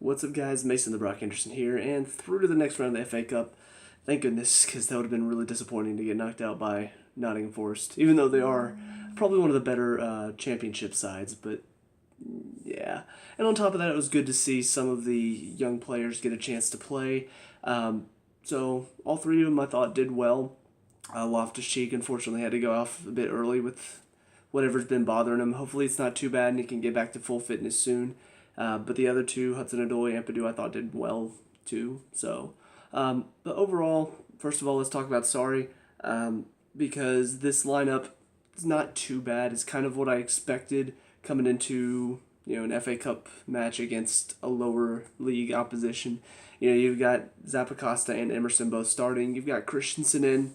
What's up, guys? Mason the Brock Henderson here, and through to the next round of the FA Cup. Thank goodness, because that would have been really disappointing to get knocked out by Nottingham Forest, even though they are probably one of the better championship sides. But yeah, and on top of that, it was good to see some of the young players get a chance to play. So all three of them, I thought, did well. Loftus-Cheek unfortunately had to go off a bit early with whatever's been bothering him. Hopefully it's not too bad and he can get back to full fitness soon. But the other two, Hudson-Odoi and Ampadu, I thought did well too. But overall, first of all, let's talk about Sarri, because this lineup is not too bad. It's kind of what I expected coming into an FA Cup match against a lower league opposition. You've got Zappacosta and Emerson both starting. You've got Christensen in.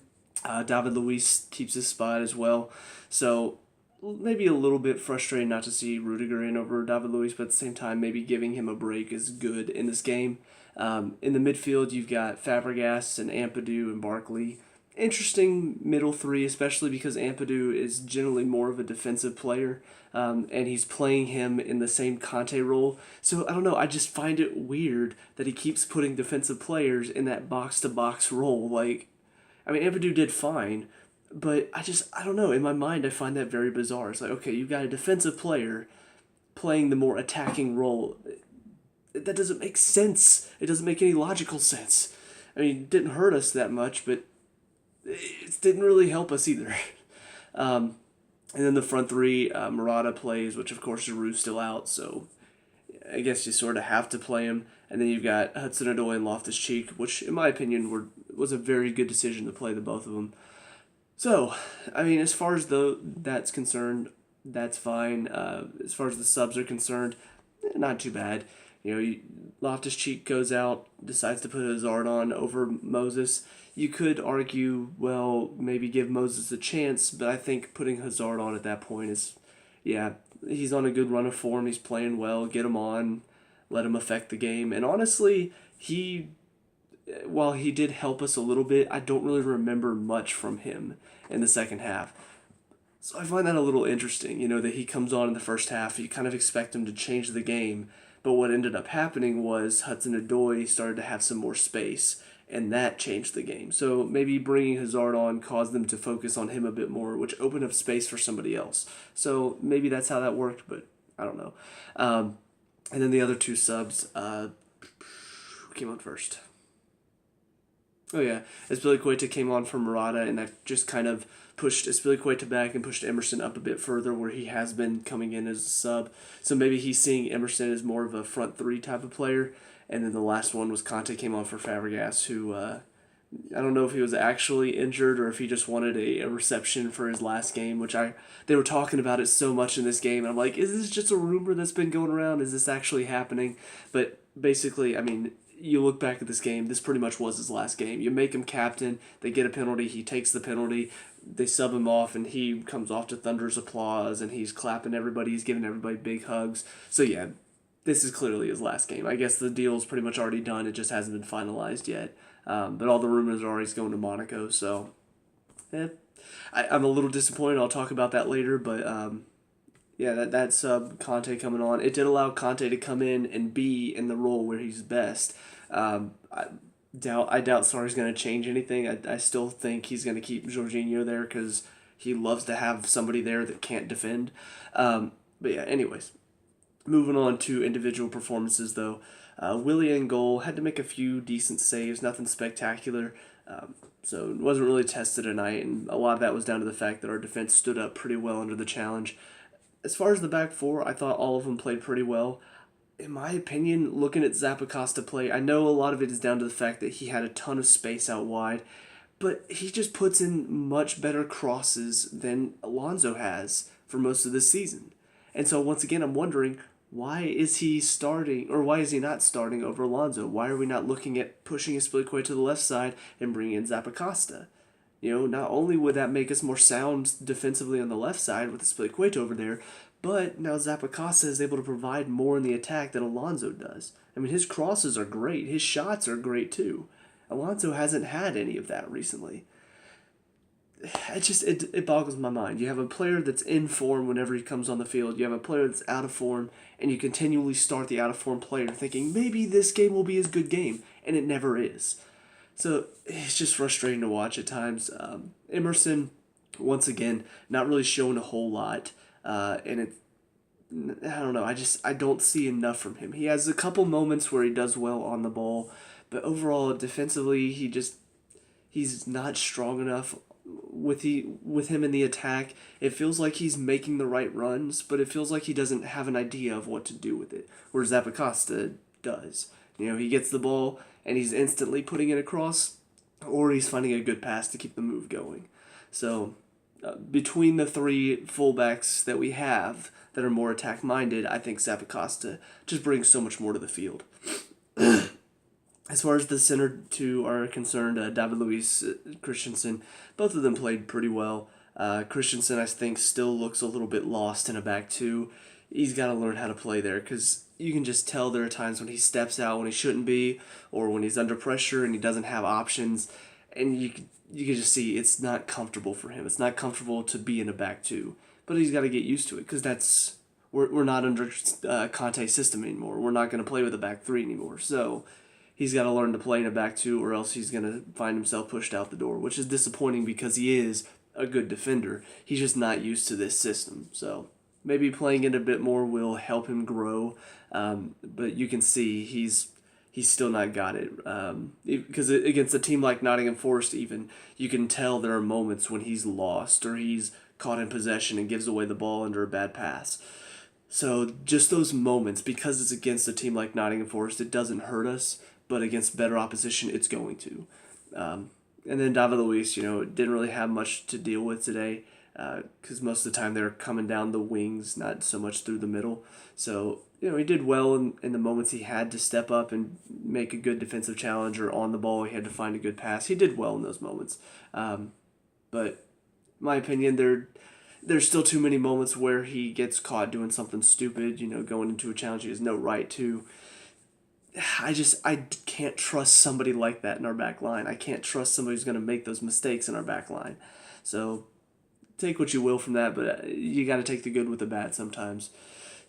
David Luiz keeps his spot as well. So maybe a little bit frustrating not to see Rudiger in over David Luiz, but at the same time, maybe giving him a break is good in this game. In the midfield, you've got Fabregas and Ampadu and Barkley. Interesting middle three, especially because Ampadu is generally more of a defensive player, and he's playing him in the same Conte role. So I don't know, I just find it weird that he keeps putting defensive players in that box-to-box role. Ampadu did fine, but I don't know. In my mind, I find that very bizarre. It's like, okay, you've got a defensive player playing the more attacking role. That doesn't make sense. It doesn't make any logical sense. It didn't hurt us that much, but it didn't really help us either. And then the front three, Murata plays, which of course Giroud's still out, so I guess you sort of have to play him. And then you've got Hudson-Odoi and Loftus-Cheek, which in my opinion was a very good decision to play the both of them. So, as far as that's concerned, that's fine. As far as the subs are concerned, not too bad. Loftus-Cheek goes out, decides to put Hazard on over Moses. You could argue, well, maybe give Moses a chance, but I think putting Hazard on at that point is, yeah, he's on a good run of form. He's playing well. Get him on, let him affect the game. And honestly, while he did help us a little bit, I don't really remember much from him in the second half. So I find that a little interesting, that he comes on in the first half. You kind of expect him to change the game. But what ended up happening was Hudson-Odoi started to have some more space, and that changed the game. So maybe bringing Hazard on caused them to focus on him a bit more, which opened up space for somebody else. So maybe that's how that worked, but I don't know. And then the other two subs, who came on first? Oh yeah, Azpilicueta came on for Murata, and that just kind of pushed Azpilicueta back and pushed Emerson up a bit further, where he has been coming in as a sub. So maybe he's seeing Emerson as more of a front three type of player. And then the last one was Conte came on for Fabregas, who I don't know if he was actually injured or if he just wanted a reception for his last game, which they were talking about it so much in this game. And I'm like, is this just a rumor that's been going around? Is this actually happening? But basically, you look back at this game, this pretty much was his last game. You make him captain, they get a penalty, he takes the penalty, they sub him off, and he comes off to thunderous applause, and he's clapping everybody, he's giving everybody big hugs. So yeah, this is clearly his last game. I guess the deal's pretty much already done, it just hasn't been finalized yet. But all the rumors are he's going to Monaco, so I'm a little disappointed. I'll talk about that later, but yeah, that sub Conte coming on, it did allow Conte to come in and be in the role where he's best. I doubt Sarri's going to change anything. I still think he's going to keep Jorginho there because he loves to have somebody there that can't defend. But yeah, anyways, moving on to individual performances though. Willie in goal had to make a few decent saves, nothing spectacular. So it wasn't really tested tonight, and a lot of that was down to the fact that our defense stood up pretty well under the challenge. As far as the back four, I thought all of them played pretty well. In my opinion, looking at Zappacosta play, I know a lot of it is down to the fact that he had a ton of space out wide, but he just puts in much better crosses than Alonso has for most of this season. And so once again, I'm wondering, why is he starting, or why is he not starting over Alonso? Why are we not looking at pushing Azpilicueta to the left side and bringing in Zappacosta? Not only would that make us more sound defensively on the left side with Azpilicueta over there, but now Zappacosta is able to provide more in the attack than Alonso does. His crosses are great. His shots are great too. Alonso hasn't had any of that recently. it boggles my mind. You have a player that's in form whenever he comes on the field. You have a player that's out of form, and you continually start the out of form player thinking maybe this game will be his good game, and it never is. So it's just frustrating to watch at times. Emerson, once again, not really showing a whole lot, and I don't know. I don't see enough from him. He has a couple moments where he does well on the ball, but overall defensively he's not strong enough with him in the attack. It feels like he's making the right runs, but it feels like he doesn't have an idea of what to do with it. Whereas Zappacosta does. He gets the ball and he's instantly putting it across, or he's finding a good pass to keep the move going. So between the three fullbacks that we have that are more attack minded, I think Zappacosta just brings so much more to the field. As far as the center two are concerned, David Luiz, Christensen, both of them played pretty well. Christensen, I think, still looks a little bit lost in a back two. He's got to learn how to play there because you can just tell there are times when he steps out when he shouldn't be, or when he's under pressure and he doesn't have options, and you can just see it's not comfortable for him. It's not comfortable to be in a back two, but he's got to get used to it because we're not under Conte's system anymore. We're not going to play with a back three anymore, so he's got to learn to play in a back two, or else he's going to find himself pushed out the door, which is disappointing because he is a good defender. He's just not used to this system. So maybe playing it a bit more will help him grow. But you can see he's still not got it. Because against a team like Nottingham Forest, even, you can tell there are moments when he's lost or he's caught in possession and gives away the ball under a bad pass. So just those moments, because it's against a team like Nottingham Forest, it doesn't hurt us, but against better opposition, it's going to. And then David Luiz, didn't really have much to deal with today because most of the time they're coming down the wings, not so much through the middle. So, he did well in the moments he had to step up and make a good defensive challenge, or on the ball he had to find a good pass. He did well in those moments. But in my opinion, there's still too many moments where he gets caught doing something stupid, going into a challenge he has no right to. I can't trust somebody like that in our back line. I can't trust somebody who's going to make those mistakes in our back line. So take what you will from that, but you got to take the good with the bad sometimes.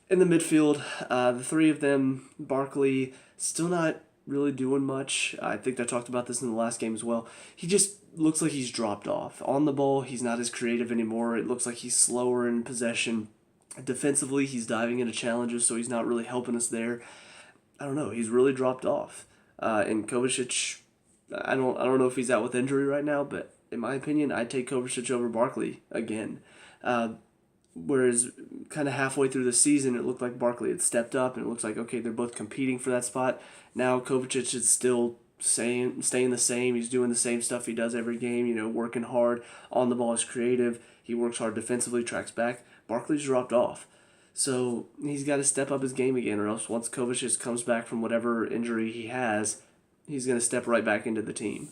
In the midfield, the three of them, Barkley, still not really doing much. I think I talked about this in the last game as well. He just looks like he's dropped off. On the ball, he's not as creative anymore. It looks like he's slower in possession. Defensively, he's diving into challenges, so he's not really helping us there. I don't know. He's really dropped off. And Kovacic, I don't know if he's out with injury right now, but in my opinion, I'd take Kovacic over Barkley again. Whereas kind of halfway through the season, it looked like Barkley had stepped up, and it looks like, okay, they're both competing for that spot. Now Kovacic is still staying the same. He's doing the same stuff he does every game, working hard. On the ball is creative. He works hard defensively, tracks back. Barkley's dropped off. So he's got to step up his game again, or else once Kovacic comes back from whatever injury he has, he's going to step right back into the team.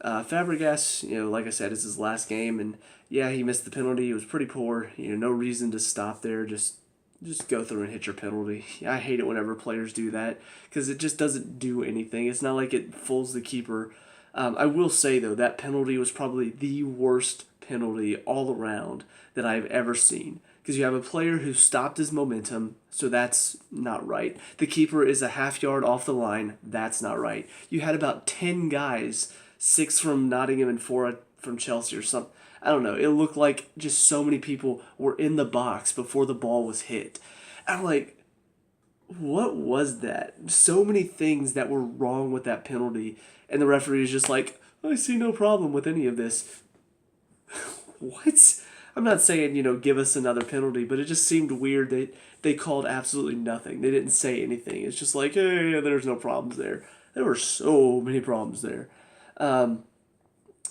Fabregas, like I said, it's his last game, and yeah, he missed the penalty. It was pretty poor. No reason to stop there. Just go through and hit your penalty. I hate it whenever players do that because it just doesn't do anything. It's not like it fools the keeper. I will say, though, that penalty was probably the worst penalty all around that I've ever seen. Because you have a player who stopped his momentum, so that's not right. The keeper is a half yard off the line, that's not right. You had about 10 guys, 6 from Nottingham and 4 from Chelsea or something. I don't know. It looked like just so many people were in the box before the ball was hit. I'm like, what was that? So many things that were wrong with that penalty, and the referee is just like, I see no problem with any of this. What? I'm not saying, give us another penalty, but it just seemed weird that they called absolutely nothing. They didn't say anything. It's just like, hey, there's no problems there. There were so many problems there. But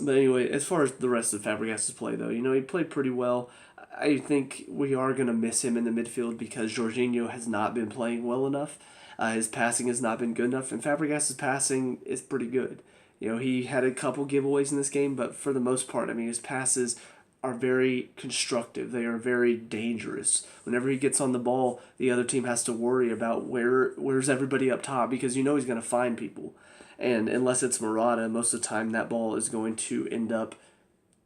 anyway, as far as the rest of Fabregas' play, though, he played pretty well. I think we are going to miss him in the midfield because Jorginho has not been playing well enough. His passing has not been good enough, and Fabregas' passing is pretty good. He had a couple giveaways in this game, but for the most part, his passes are very constructive. They are very dangerous. Whenever he gets on the ball, the other team has to worry about where's everybody up top because he's going to find people. And unless it's Murata, most of the time that ball is going to end up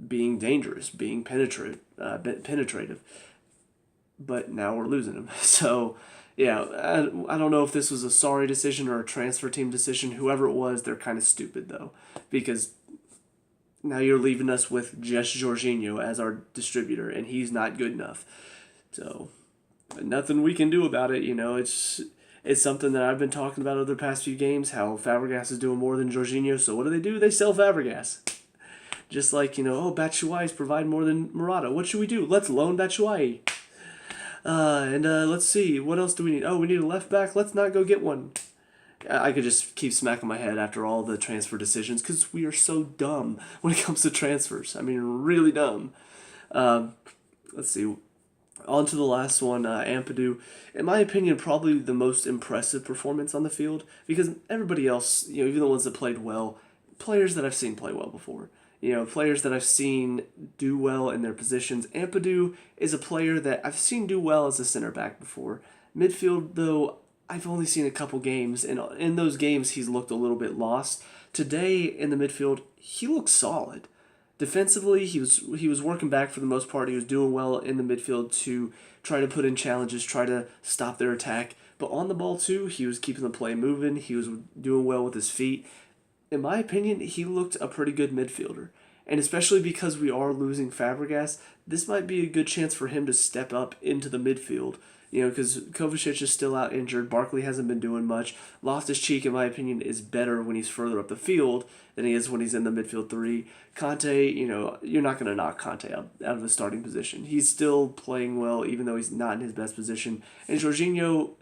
being dangerous, being penetrative. But now we're losing him. So, yeah, I don't know if this was a sorry decision or a transfer team decision. Whoever it was, they're kind of stupid, though, because now you're leaving us with just Jorginho as our distributor, and he's not good enough. So, nothing we can do about it. It's something that I've been talking about over the past few games, how Fabregas is doing more than Jorginho. So what do? They sell Fabregas. Just like, Batshuayi's provide more than Murata. What should we do? Let's loan Batshuayi. Let's see, what else do we need? Oh, we need a left back. Let's not go get one. I could just keep smacking my head after all the transfer decisions because we are so dumb when it comes to transfers. I mean, really dumb. Let's see. On to the last one, Ampadu. In my opinion, probably the most impressive performance on the field because everybody else, even the ones that played well, players that I've seen play well before. Players that I've seen do well in their positions. Ampadu is a player that I've seen do well as a center back before. Midfield, though, I've only seen a couple games, and in those games he's looked a little bit lost. Today in the midfield, he looked solid. Defensively, he was working back for the most part. He was doing well in the midfield to try to put in challenges, try to stop their attack. But on the ball, too, he was keeping the play moving. He was doing well with his feet. In my opinion, he looked a pretty good midfielder. And especially because we are losing Fabregas, this might be a good chance for him to step up into the midfield. Because Kovacic is still out injured. Barkley hasn't been doing much. Loftus-Cheek, in my opinion, is better when he's further up the field than he is when he's in the midfield three. Conte, you're not going to knock Conte out of the starting position. He's still playing well, even though he's not in his best position. And Jorginho,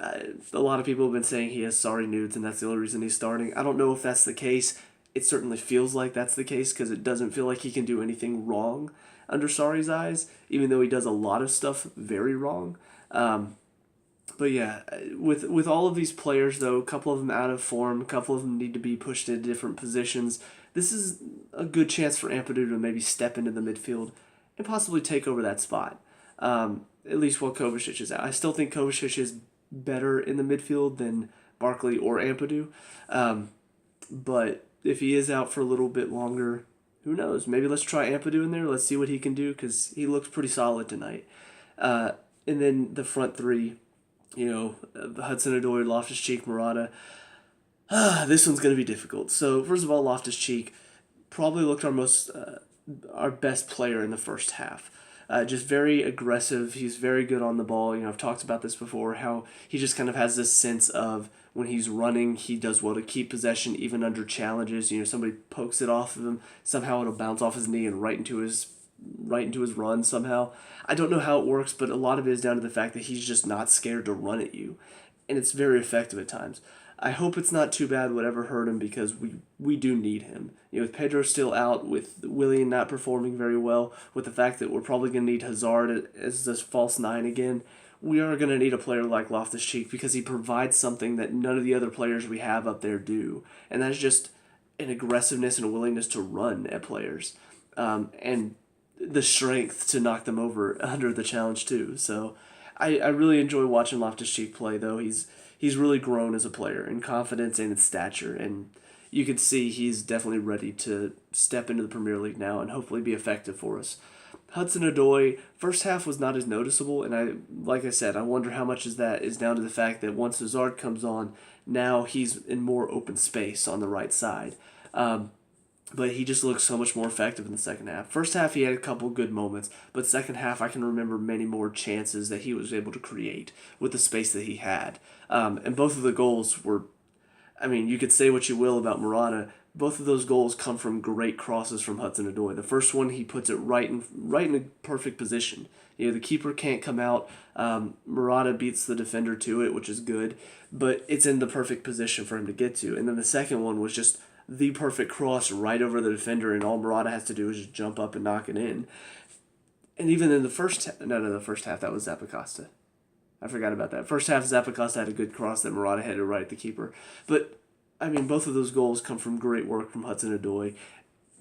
a lot of people have been saying he has sorry nudes, and that's the only reason he's starting. I don't know if that's the case. It certainly feels like that's the case because it doesn't feel like he can do anything wrong under Sarri's eyes, even though he does a lot of stuff very wrong. But yeah, with all of these players, though, a couple of them out of form, a couple of them need to be pushed into different positions. This is a good chance for Ampadu to maybe step into the midfield and possibly take over that spot, at least while Kovacic is out. I still think Kovacic is better in the midfield than Barkley or Ampadu, but if he is out for a little bit longer, who knows? Maybe let's try Ampadu in there. Let's see what he can do because he looks pretty solid tonight. And then the front three, Hudson-Odoi, Loftus-Cheek, Murata. This one's going to be difficult. So first of all, Loftus-Cheek probably looked our best player in the first half. Just very aggressive. He's very good on the ball. I've talked about this before, how he just kind of has this sense of when he's running, he does well to keep possession even under challenges. Somebody pokes it off of him, somehow it'll bounce off his knee and right into his run somehow. I don't know how it works, but a lot of it is down to the fact that he's just not scared to run at you, and it's very effective at times. I hope it's not too bad whatever hurt him because we do need him. With Pedro still out, with Willian not performing very well, with the fact that we're probably going to need Hazard as this false nine again, we are going to need a player like Loftus-Cheek because he provides something that none of the other players we have up there do, and that's just an aggressiveness and a willingness to run at players, and the strength to knock them over under the challenge too. So I really enjoy watching Loftus-Cheek play, though. He's really grown as a player in confidence and in stature, and you can see he's definitely ready to step into the Premier League now and hopefully be effective for us. Hudson-Odoi, first half was not as noticeable, and like I said, I wonder how much of that is down to the fact that once Hazard comes on, now he's in more open space on the right side. But he just looks so much more effective in the second half. First half, he had a couple good moments, but second half, I can remember many more chances that he was able to create with the space that he had. And both of the goals were, you could say what you will about Murata. Both of those goals come from great crosses from Hudson-Odoi. The first one, he puts it right in a perfect position. The keeper can't come out. Murata beats the defender to it, which is good, but it's in the perfect position for him to get to. And then the second one was just the perfect cross right over the defender, and all Murata has to do is just jump up and knock it in. And even in the first half, that was Zappacosta. I forgot about that. First half, Zappacosta had a good cross that Murata headed right at the keeper. But, both of those goals come from great work from Hudson-Odoi,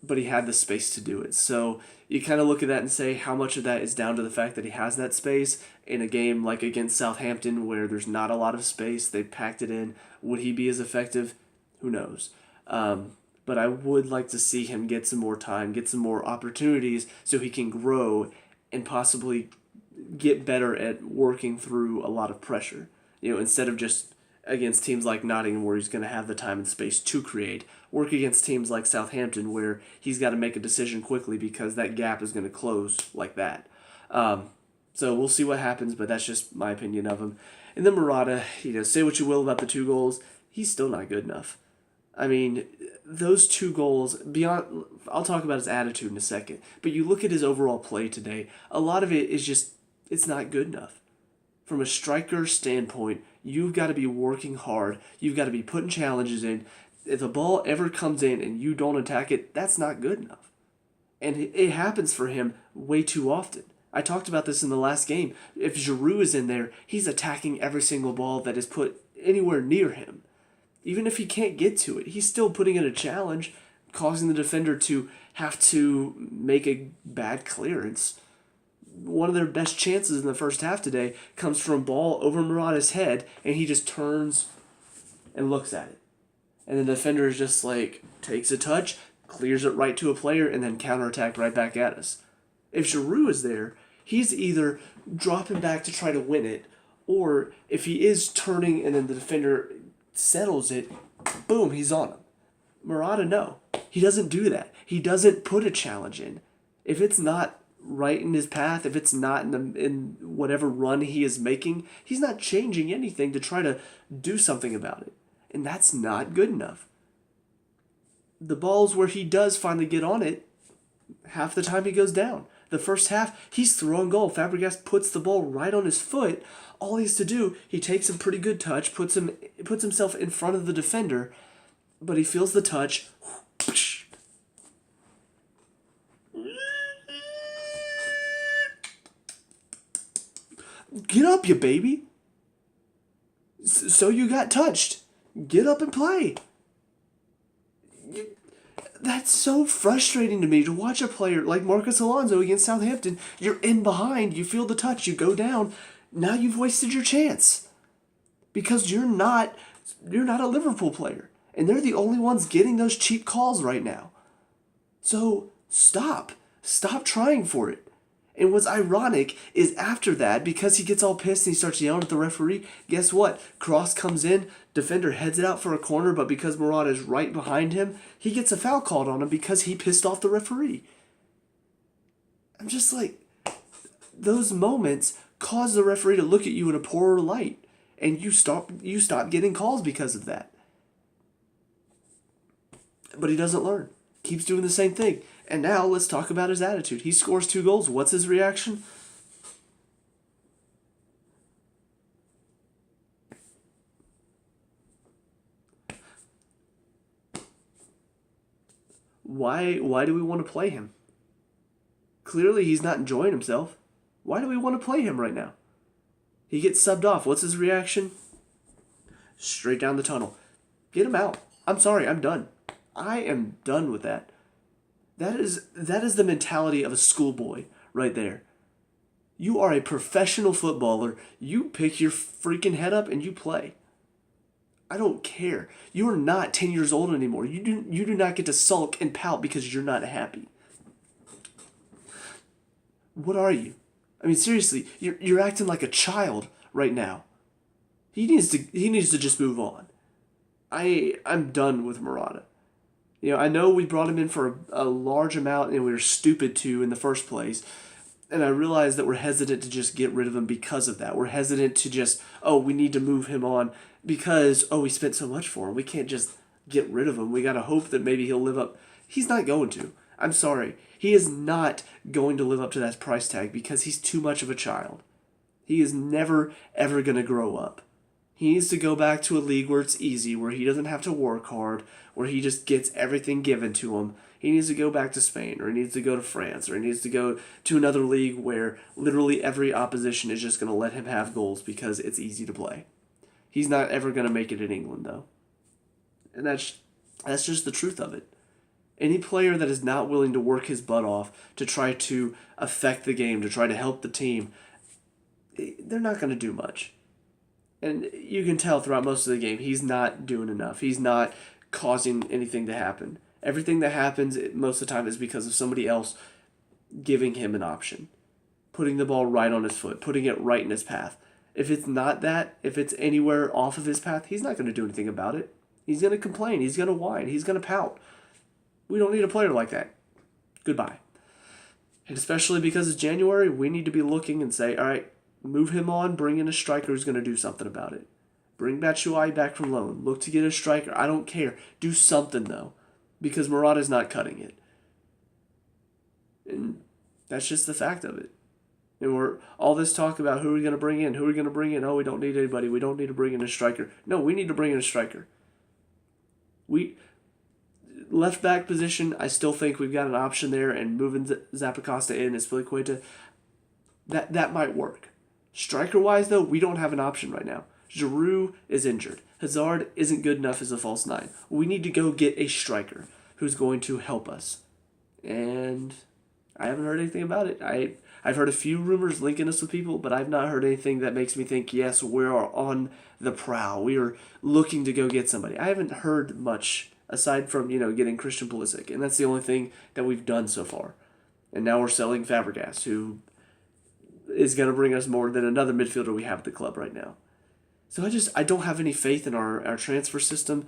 but he had the space to do it. So you kind of look at that and say how much of that is down to the fact that he has that space in a game like against Southampton where there's not a lot of space. They packed it in. Would he be as effective? Who knows? but I would like to see him get some more time, get some more opportunities so he can grow and possibly get better at working through a lot of pressure. Instead of just against teams like Nottingham where he's going to have the time and space to create, work against teams like Southampton where he's got to make a decision quickly because that gap is going to close like that. So we'll see what happens, but that's just my opinion of him. And then Murata, say what you will about the 2 goals, he's still not good enough. I mean, those 2 goals, beyond, I'll talk about his attitude in a second, but you look at his overall play today, a lot of it is just, it's not good enough. From a striker standpoint, you've got to be working hard. You've got to be putting challenges in. If the ball ever comes in and you don't attack it, that's not good enough. And it happens for him way too often. I talked about this in the last game. If Giroud is in there, he's attacking every single ball that is put anywhere near him. Even if he can't get to it, he's still putting in a challenge, causing the defender to have to make a bad clearance. One of their best chances in the first half today comes from a ball over Murata's head, and he just turns and looks at it. And the defender is just takes a touch, clears it right to a player, and then counterattack right back at us. If Giroud is there, he's either dropping back to try to win it, or if he is turning and then the defender settles it, boom, he's on him. Murata, no. He doesn't do that. He doesn't put a challenge in. If it's not right in his path, if it's not in whatever run he is making, he's not changing anything to try to do something about it. And that's not good enough. The balls where he does finally get on it, half the time he goes down. The first half, he's throwing goal. Fabregas puts the ball right on his foot. All he has to do, he takes a pretty good touch, puts himself in front of the defender, but he feels the touch. Get up, you baby. So you got touched. Get up and play. That's so frustrating to me to watch a player like Marcus Alonso against Southampton. You're in behind, you feel the touch, you go down. Now you've wasted your chance. Because you're not a Liverpool player. And they're the only ones getting those cheap calls right now. So stop. Stop trying for it. And what's ironic is after that, because he gets all pissed and he starts yelling at the referee, guess what? Cross comes in, defender heads it out for a corner, but because Murata is right behind him, he gets a foul called on him because he pissed off the referee. I'm just those moments cause the referee to look at you in a poorer light, and you stop getting calls because of that. But he doesn't learn. Keeps doing the same thing. And now let's talk about his attitude. He scores 2 goals. What's his reaction? Why do we want to play him? Clearly he's not enjoying himself. Why do we want to play him right now? He gets subbed off. What's his reaction? Straight down the tunnel. Get him out. I'm sorry, I'm done. I am done with that. That is the mentality of a schoolboy right there. You are a professional footballer. You pick your freaking head up and you play. I don't care. You are not 10 years old anymore. You do not get to sulk and pout because you're not happy. What are you? I mean, seriously, you're acting like a child right now. He needs to just move on. I'm done with Murata. I know we brought him in for a large amount and we were stupid to in the first place. And I realize that we're hesitant to just get rid of him because of that. We're hesitant to just, we need to move him on because, we spent so much for him. We can't just get rid of him. We got to hope that maybe he'll live up. He's not going to. I'm sorry. He is not going to live up to that price tag because he's too much of a child. He is never, ever going to grow up. He needs to go back to a league where it's easy, where he doesn't have to work hard, where he just gets everything given to him. He needs to go back to Spain, or he needs to go to France, or he needs to go to another league where literally every opposition is just going to let him have goals because it's easy to play. He's not ever going to make it in England, though. And that's just the truth of it. Any player that is not willing to work his butt off to try to affect the game, to try to help the team, they're not going to do much. And you can tell throughout most of the game, he's not doing enough. He's not causing anything to happen. Everything that happens most of the time is because of somebody else giving him an option, putting the ball right on his foot, putting it right in his path. If it's not that, if it's anywhere off of his path, he's not going to do anything about it. He's going to complain. He's going to whine. He's going to pout. We don't need a player like that. Goodbye. And especially because it's January, we need to be looking and say, all right, move him on, bring in a striker who's going to do something about it. Bring Batshuayi back from loan. Look to get a striker. I don't care. Do something, though, because Murata's not cutting it. And that's just the fact of it. And we're all this talk about who are we going to bring in, who are we going to bring in. Oh, we don't need anybody. We don't need to bring in a striker. No, we need to bring in a striker. Left back position, I still think we've got an option there, and moving Zappacosta in as Spilicueta, that might work. Striker-wise, though, we don't have an option right now. Giroud is injured. Hazard isn't good enough as a false nine. We need to go get a striker who's going to help us. And I haven't heard anything about it. I've heard a few rumors linking us with people, but I've not heard anything that makes me think, yes, we are on the prowl. We are looking to go get somebody. I haven't heard much aside from, getting Christian Pulisic, and that's the only thing that we've done so far. And now we're selling Fabregas, who is going to bring us more than another midfielder we have at the club right now. So I don't have any faith in our transfer system.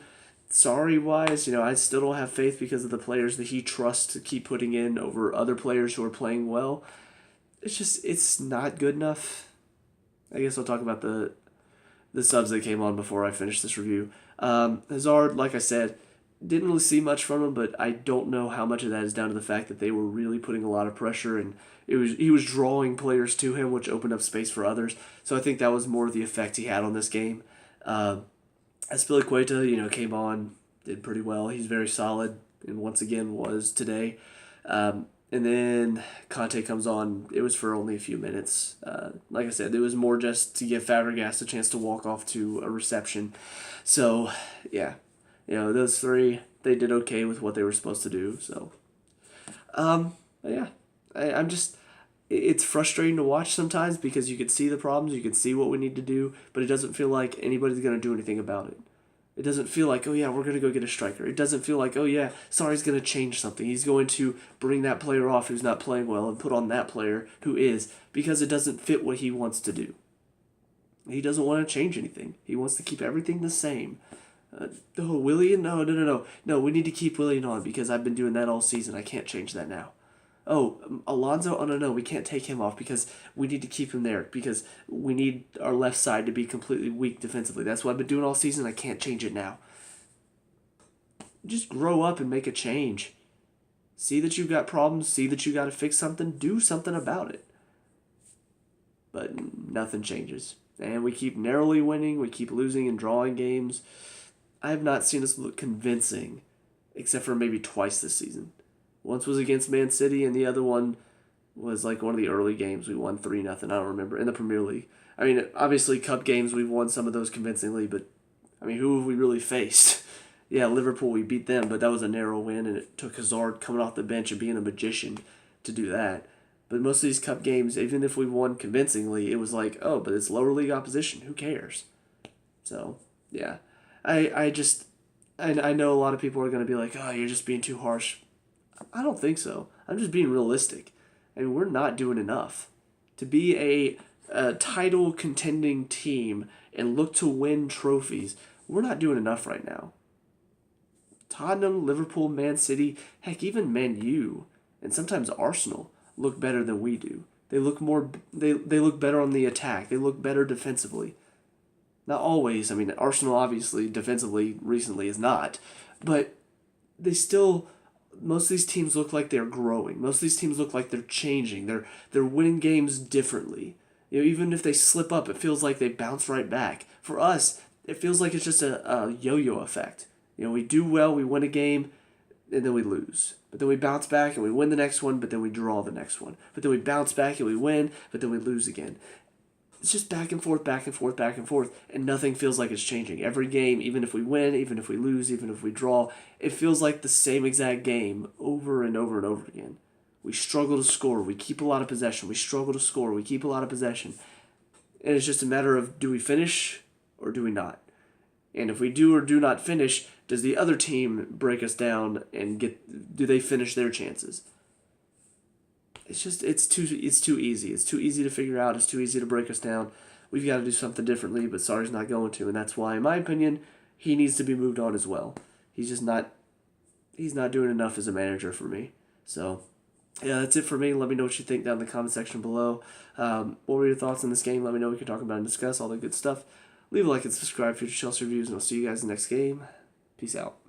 Sorry-wise, I still don't have faith because of the players that he trusts to keep putting in over other players who are playing well. It's not good enough. I guess I'll talk about the subs that came on before I finish this review. Hazard, like I said, didn't really see much from him, but I don't know how much of that is down to the fact that they were really putting a lot of pressure, and he was drawing players to him, which opened up space for others. So I think that was more of the effect he had on this game. Spilicueta, came on, did pretty well. He's very solid, and once again was today. And then Conte comes on. It was for only a few minutes. Like I said, it was more just to give Fabregas a chance to walk off to a reception. So, yeah. Those three, they did okay with what they were supposed to do. So, yeah. I'm just... It's frustrating to watch sometimes because you can see the problems, you can see what we need to do, but it doesn't feel like anybody's going to do anything about it. It doesn't feel like, oh yeah, we're going to go get a striker. It doesn't feel like, oh yeah, Sarri's going to change something. He's going to bring that player off who's not playing well and put on that player who is, because it doesn't fit what he wants to do. He doesn't want to change anything. He wants to keep everything the same. Willian? No, we need to keep Willian on because I've been doing that all season. I can't change that now. Oh, Alonso? Oh, no, we can't take him off because we need to keep him there because we need our left side to be completely weak defensively. That's what I've been doing all season. I can't change it now. Just grow up and make a change. See that you've got problems. See that you got to fix something. Do something about it. But nothing changes. And we keep narrowly winning. We keep losing and drawing games. I have not seen us look convincing except for maybe twice this season. Once was against Man City, and the other one was like one of the early games. We won 3-0, I don't remember, in the Premier League. I mean, obviously, cup games, we've won some of those convincingly, but, I mean, who have we really faced? Yeah, Liverpool, we beat them, but that was a narrow win, and it took Hazard coming off the bench and being a magician to do that. But most of these cup games, even if we won convincingly, it was like, oh, but it's lower league opposition. Who cares? So, yeah. I know a lot of people are going to be like, oh, you're just being too harsh. I don't think so. I'm just being realistic. I mean, we're not doing enough. To be a title contending team and look to win trophies, we're not doing enough right now. Tottenham, Liverpool, Man City, heck, even Man U, and sometimes Arsenal look better than we do. They look more. They look better on the attack. They look better defensively. Not always. I mean, Arsenal obviously defensively recently is not, but they still. Most of these teams look like they're growing. Most of these teams look like they're changing. They're winning games differently. Even if they slip up, it feels like they bounce right back. For us, it feels like it's just a yo-yo effect. We do well, we win a game, and then we lose. But then we bounce back and we win the next one, but then we draw the next one. But then we bounce back and we win, but then we lose again. It's just back and forth, back and forth, back and forth, and nothing feels like it's changing. Every game, even if we win, even if we lose, even if we draw, it feels like the same exact game over and over and over again. We struggle to score. We keep a lot of possession. We struggle to score. We keep a lot of possession. And it's just a matter of, do we finish or do we not? And if we do or do not finish, does the other team break us down and do they finish their chances? It's too easy. It's too easy to figure out. It's too easy to break us down. We've got to do something differently, but Sarri's not going to, and that's why, in my opinion, he needs to be moved on as well. He's not doing enough as a manager for me. So, yeah, that's it for me. Let me know what you think down in the comment section below. What were your thoughts on this game? Let me know. We can talk about and discuss all the good stuff. Leave a like and subscribe for future Chelsea reviews, and I'll see you guys in the next game. Peace out.